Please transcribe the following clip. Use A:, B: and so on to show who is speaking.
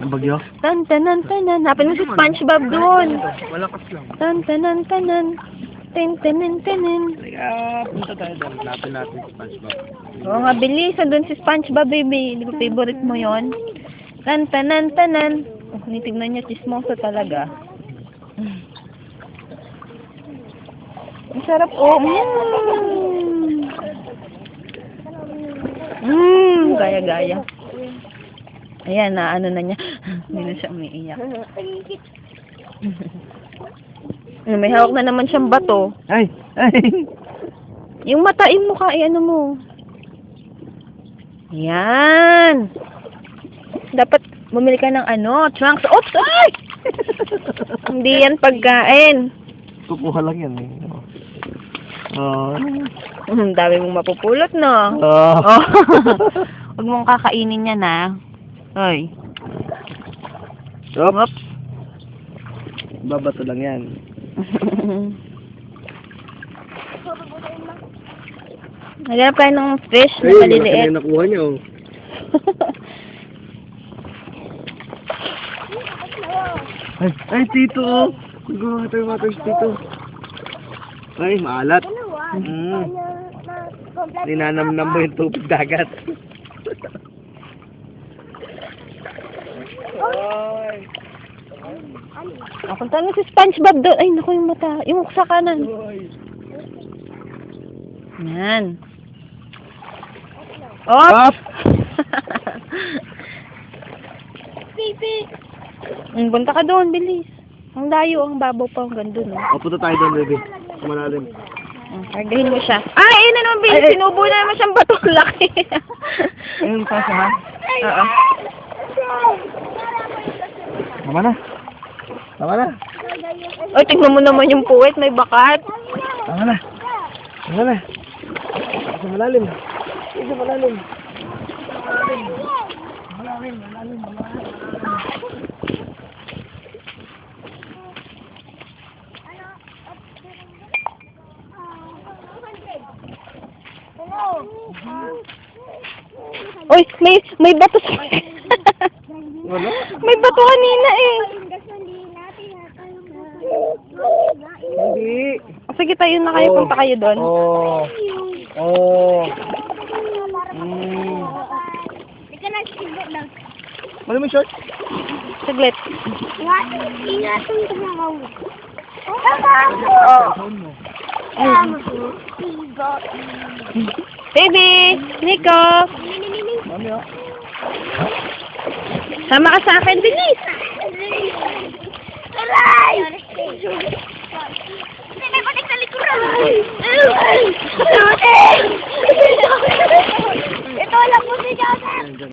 A: Ang bagyo?
B: Tan-tanan-tanan. Hapin mo si SpongeBob doon.
A: Malakas lang.
B: Tan-tanan-tanan. Tin-tanan-tanan.
A: Punta tayo doon. Lapin natin si SpongeBob.
B: Oo nga, bilis. Doon si SpongeBob, baby. Di ba favorite mo yon? Tan-tanan-tanan. Oh, nitignan niya, chismoso talaga. Ang sarap, oh. Gaya-gaya. Ayan, na ano na niya. Hindi na siya umiiyak. May hawak na naman siyang bato.
A: Ay! Ay!
B: Yung mata, yung mukha, ano mo. Ayan. Dapat bumili ka ng ano, trunks. Oops! Ay! Hindi yan pagkain.
A: Kukuha lang yan eh. Oh.
B: Ang dami mong mapupulot, no?
A: Oh.
B: Oh. Huwag mong kakainin yan, ha? Ay.
A: Oops. Babato lang yan.
B: Naghanap kayo ng fish na
A: Ay,
B: maliliit.
A: Ay, nakuha niyo. Ay, tito, oh. Water, tito. Ay, maalat. Ninanamnam mo yung tubig dagat. Ay.
B: Punta na si SpongeBob doon. Ay, naku yung mata. Yung sa kanan. Yan.
A: Up!
B: Pipi. Punta ka doon, bilis. Ang layo, ang babaw pa hanggang doon.
A: O, punta tayo doon, baby. Kumalalim.
B: Kargahin mo siya. Ay, ayun na naman, bilis. Sinubo na naman siyang bato. Laki.
A: Ayun, kasi ha?
B: Oo.
A: Tama na. Tama na.
B: Ay, tingnan mo naman yung puwet. May bakat.
A: Tama na. Tama na. Sa malalim. Sa malalim. Malalim.
B: Uy, may bato sa...
A: Wala?
B: May bato kanina eh.
A: Hindi.
B: Sige, tayo na kayo. Punta kayo doon.
A: Oh. Oh. Wala mo yung short?
B: Saglit.
C: Ingatan ko na ako.
B: Baby! Nico!
A: Mami, oh.
B: Sama ka sa akin, bilis!
C: Aray!